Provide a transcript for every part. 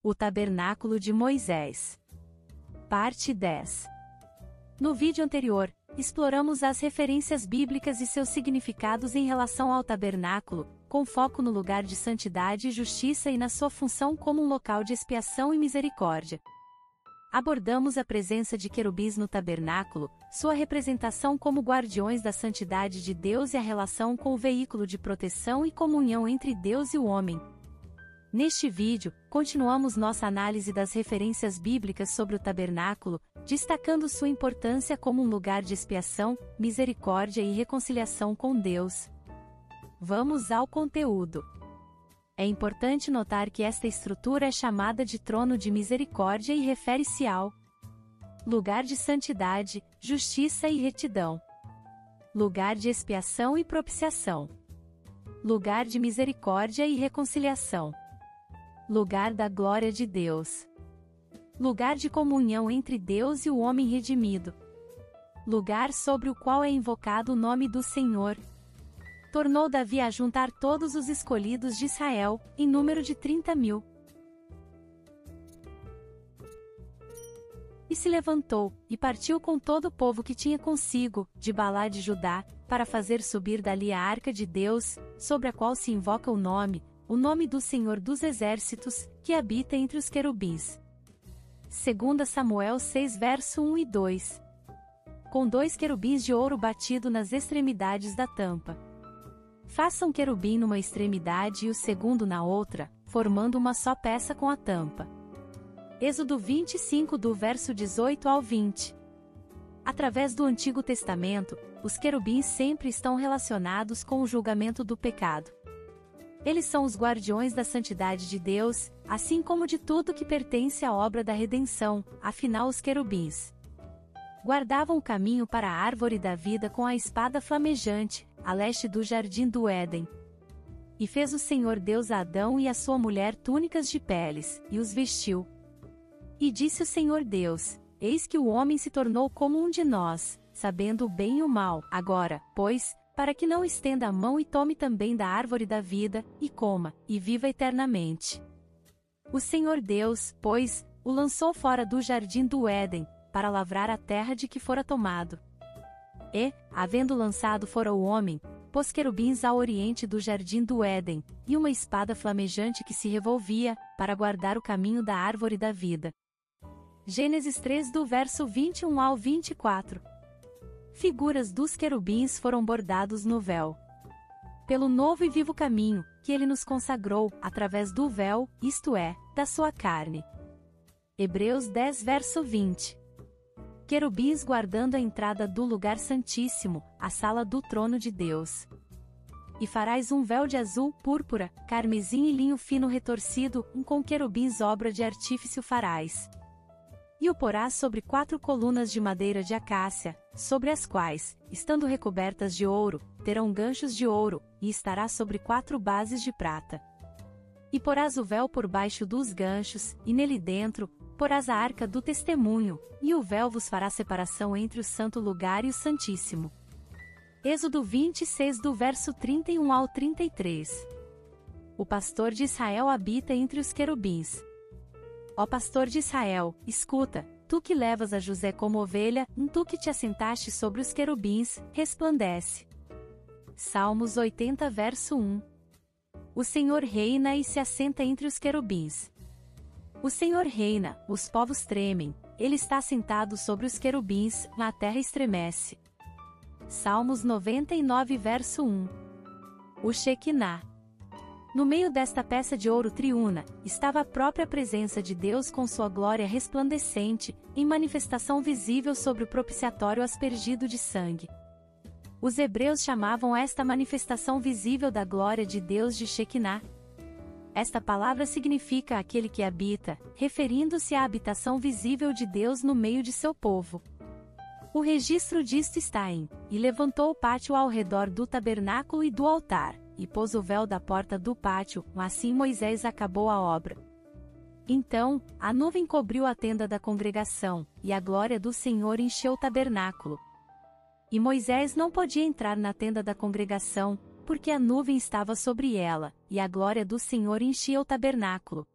O Tabernáculo de Moisés. Parte 10. No vídeo anterior, exploramos as referências bíblicas e seus significados em relação ao tabernáculo, com foco no lugar de santidade e justiça e na sua função como um local de expiação e misericórdia. Abordamos a presença de querubins no tabernáculo, sua representação como guardiões da santidade de Deus e a relação com o veículo de proteção e comunhão entre Deus e o homem. Neste vídeo, continuamos nossa análise das referências bíblicas sobre o tabernáculo, destacando sua importância como um lugar de expiação, misericórdia e reconciliação com Deus. Vamos ao conteúdo. É importante notar que esta estrutura é chamada de trono de misericórdia e refere-se ao lugar de santidade, justiça e retidão, lugar de expiação e propiciação, lugar de misericórdia e reconciliação, lugar da glória de Deus, lugar de comunhão entre Deus e o homem redimido, lugar sobre o qual é invocado o nome do Senhor. Tornou Davi a juntar todos os escolhidos de Israel, em número de 30.000. E se levantou, e partiu com todo o povo que tinha consigo, de Balá de Judá, para fazer subir dali a arca de Deus, sobre a qual se invoca o nome do Senhor dos Exércitos, que habita entre os querubins. 2 Samuel 6 verso 1 e 2. Com 2 querubins de ouro batido nas extremidades da tampa. Faça um querubim numa extremidade e o segundo na outra, formando uma só peça com a tampa. Êxodo 25 do verso 18 ao 20. Através do Antigo Testamento, os querubins sempre estão relacionados com o julgamento do pecado. Eles são os guardiões da santidade de Deus, assim como de tudo que pertence à obra da redenção, afinal os querubins guardavam o caminho para a árvore da vida com a espada flamejante, a leste do jardim do Éden. E fez o Senhor Deus a Adão e a sua mulher túnicas de peles, e os vestiu. E disse o Senhor Deus: Eis que o homem se tornou como um de nós, sabendo o bem e o mal. Agora, pois, para que não estenda a mão e tome também da árvore da vida, e coma, e viva eternamente. O Senhor Deus, pois, o lançou fora do jardim do Éden, para lavrar a terra de que fora tomado. E, havendo lançado fora o homem, pôs querubins ao oriente do jardim do Éden, e uma espada flamejante que se revolvia, para guardar o caminho da árvore da vida. Gênesis 3 do verso 21 ao 24. Figuras dos querubins foram bordados no véu. Pelo novo e vivo caminho, que ele nos consagrou, através do véu, isto é, da sua carne. Hebreus 10 verso 20. Querubins guardando a entrada do lugar santíssimo, a sala do trono de Deus. E farás um véu de azul, púrpura, carmesim e linho fino retorcido, com querubins obra de artífice o farás. E o porás sobre 4 colunas de madeira de acácia, sobre as quais, estando recobertas de ouro, terão ganchos de ouro, e estará sobre 4 bases de prata. E porás o véu por baixo dos ganchos, e nele dentro, porás a arca do testemunho, e o véu vos fará separação entre o santo lugar e o santíssimo. Êxodo 26 do verso 31 ao 33. O pastor de Israel habita entre os querubins. Ó pastor de Israel, escuta, tu que levas a José como ovelha, tu que te assentaste sobre os querubins, resplandece. Salmos 80 verso 1. O Senhor reina e se assenta entre os querubins. O Senhor reina, os povos tremem, ele está sentado sobre os querubins, a terra estremece. Salmos 99 verso 1. O Shekinah. No meio desta peça de ouro triuna, estava a própria presença de Deus com sua glória resplandecente, em manifestação visível sobre o propiciatório aspergido de sangue. Os hebreus chamavam esta manifestação visível da glória de Deus de Shekinah. Esta palavra significa aquele que habita, referindo-se à habitação visível de Deus no meio de seu povo. O registro disto está em: E levantou o pátio ao redor do tabernáculo e do altar, e pôs o véu da porta do pátio, assim Moisés acabou a obra. Então, a nuvem cobriu a tenda da congregação, e a glória do Senhor encheu o tabernáculo. E Moisés não podia entrar na tenda da congregação, porque a nuvem estava sobre ela, e a glória do Senhor enchia o tabernáculo.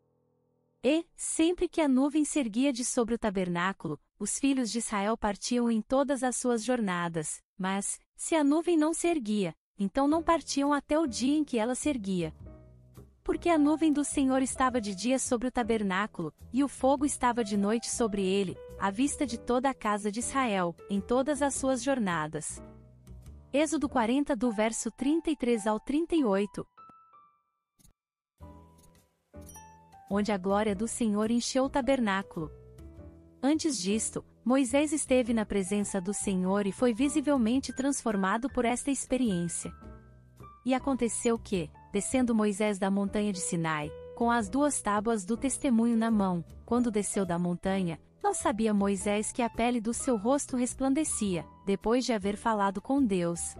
E, sempre que a nuvem se erguia de sobre o tabernáculo, os filhos de Israel partiam em todas as suas jornadas, mas, se a nuvem não se erguia, então não partiam até o dia em que ela se erguia. Porque a nuvem do Senhor estava de dia sobre o tabernáculo, e o fogo estava de noite sobre ele, à vista de toda a casa de Israel, em todas as suas jornadas. Êxodo 40 do verso 33 ao 38. Onde a glória do Senhor encheu o tabernáculo. Antes disto, Moisés esteve na presença do Senhor e foi visivelmente transformado por esta experiência. E aconteceu que, descendo Moisés da montanha de Sinai, com as 2 tábuas do testemunho na mão, quando desceu da montanha, não sabia Moisés que a pele do seu rosto resplandecia, depois de haver falado com Deus.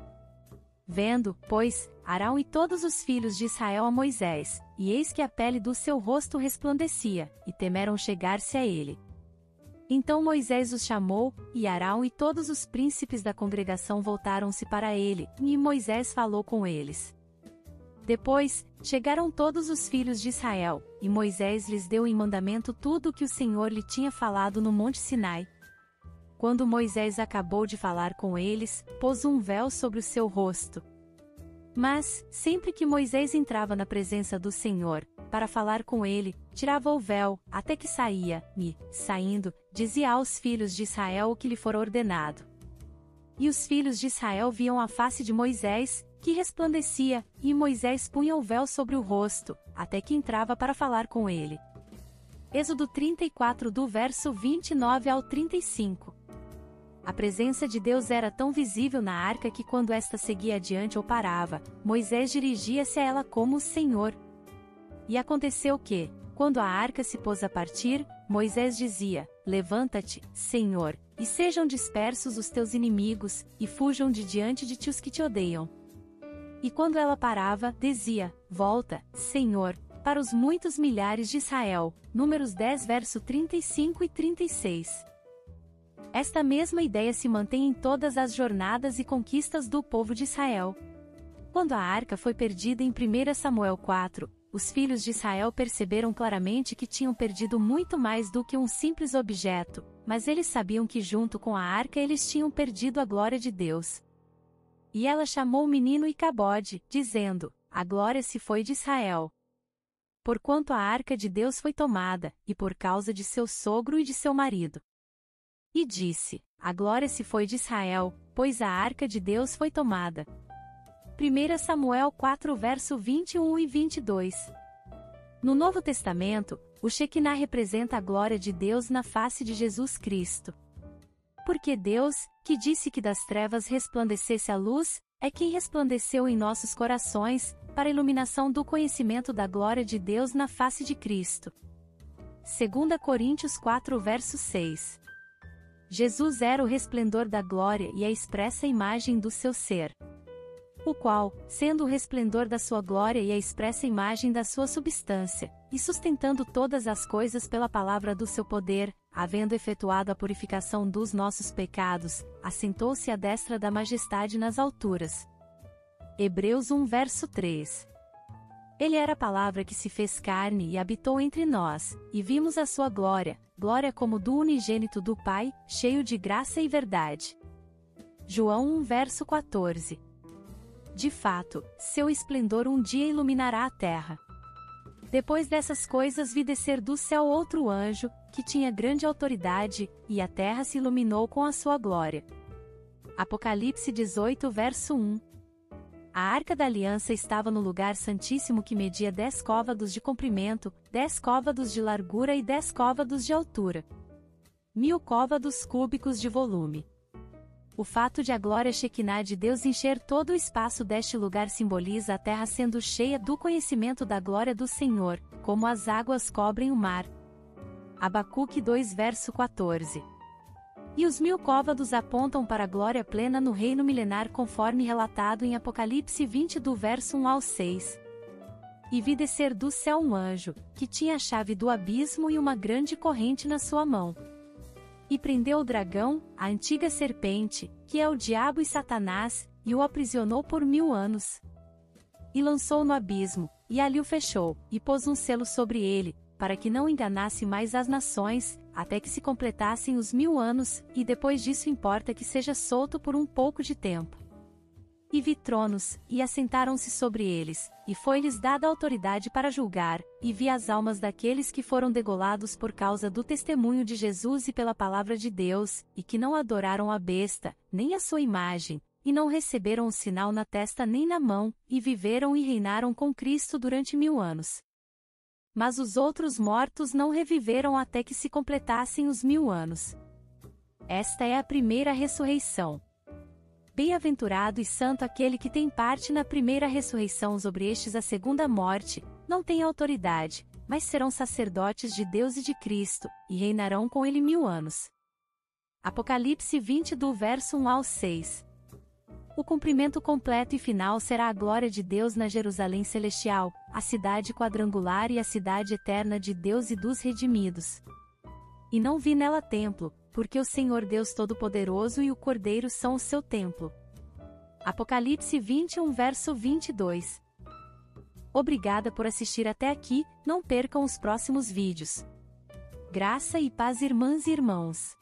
Vendo, pois, Arão e todos os filhos de Israel a Moisés, e eis que a pele do seu rosto resplandecia, e temeram chegar-se a ele. Então Moisés os chamou, e Arão e todos os príncipes da congregação voltaram-se para ele, e Moisés falou com eles. Depois, chegaram todos os filhos de Israel, e Moisés lhes deu em mandamento tudo o que o Senhor lhe tinha falado no monte Sinai. Quando Moisés acabou de falar com eles, pôs um véu sobre o seu rosto. Mas, sempre que Moisés entrava na presença do Senhor, para falar com ele, tirava o véu, até que saía, e, saindo, dizia aos filhos de Israel o que lhe fora ordenado. E os filhos de Israel viam a face de Moisés, que resplandecia, e Moisés punha o véu sobre o rosto, até que entrava para falar com ele. Êxodo 34 do verso 29 ao 35. A presença de Deus era tão visível na arca que quando esta seguia adiante ou parava, Moisés dirigia-se a ela como o Senhor. E aconteceu que, quando a arca se pôs a partir, Moisés dizia: Levanta-te, Senhor, e sejam dispersos os teus inimigos, e fujam de diante de ti os que te odeiam. E quando ela parava, dizia: Volta, Senhor, para os muitos milhares de Israel. Números 10 verso 35 e 36. Esta mesma ideia se mantém em todas as jornadas e conquistas do povo de Israel. Quando a arca foi perdida em 1 Samuel 4, os filhos de Israel perceberam claramente que tinham perdido muito mais do que um simples objeto, mas eles sabiam que junto com a arca eles tinham perdido a glória de Deus. E ela chamou o menino Icabode, dizendo: A glória se foi de Israel. Porquanto a arca de Deus foi tomada, e por causa de seu sogro e de seu marido. E disse: A glória se foi de Israel, pois a arca de Deus foi tomada. 1 Samuel 4 verso 21 e 22. No Novo Testamento, o Shekinah representa a glória de Deus na face de Jesus Cristo. Porque Deus, que disse que das trevas resplandecesse a luz, é quem resplandeceu em nossos corações, para a iluminação do conhecimento da glória de Deus na face de Cristo. 2 Coríntios 4 verso 6. Jesus era o resplendor da glória e a expressa imagem do seu ser. O qual, sendo o resplendor da sua glória e a expressa imagem da sua substância, e sustentando todas as coisas pela palavra do seu poder, havendo efetuado a purificação dos nossos pecados, assentou-se à destra da majestade nas alturas. Hebreus 1 verso 3. Ele era a palavra que se fez carne e habitou entre nós, e vimos a sua glória, glória como do unigênito do Pai, cheio de graça e verdade. João 1 verso 14. De fato, seu esplendor um dia iluminará a terra. Depois dessas coisas vi descer do céu outro anjo, que tinha grande autoridade, e a terra se iluminou com a sua glória. Apocalipse 18 verso 1. A arca da aliança estava no lugar santíssimo que media 10 côvados de comprimento, 10 côvados de largura e 10 côvados de altura. 1000 côvados cúbicos de volume. O fato de a glória Shekinah de Deus encher todo o espaço deste lugar simboliza a terra sendo cheia do conhecimento da glória do Senhor, como as águas cobrem o mar. Abacuque 2 verso 14. E os 1000 côvados apontam para a glória plena no reino milenar conforme relatado em Apocalipse 20 do verso 1 ao 6. E vi descer do céu um anjo, que tinha a chave do abismo e uma grande corrente na sua mão. E prendeu o dragão, a antiga serpente, que é o diabo e Satanás, e o aprisionou por 1000 anos. E lançou-o no abismo, e ali o fechou, e pôs um selo sobre ele, para que não enganasse mais as nações, até que se completassem os 1000 anos, e depois disso importa que seja solto por um pouco de tempo. E vi tronos, e assentaram-se sobre eles, e foi-lhes dada autoridade para julgar, e vi as almas daqueles que foram degolados por causa do testemunho de Jesus e pela palavra de Deus, e que não adoraram a besta, nem a sua imagem, e não receberam o sinal na testa nem na mão, e viveram e reinaram com Cristo durante 1000 anos. Mas os outros mortos não reviveram até que se completassem os 1000 anos. Esta é a primeira ressurreição. Bem-aventurado e santo aquele que tem parte na primeira ressurreição. Sobre estes a segunda morte, não tem autoridade, mas serão sacerdotes de Deus e de Cristo, e reinarão com ele 1000 anos. Apocalipse 20 do verso 1 ao 6. O cumprimento completo e final será a glória de Deus na Jerusalém celestial, a cidade quadrangular e a cidade eterna de Deus e dos redimidos. E não vi nela templo, porque o Senhor Deus Todo-Poderoso e o Cordeiro são o seu templo. Apocalipse 21 verso 22. Obrigada por assistir até aqui, não percam os próximos vídeos. Graça e paz, irmãs e irmãos.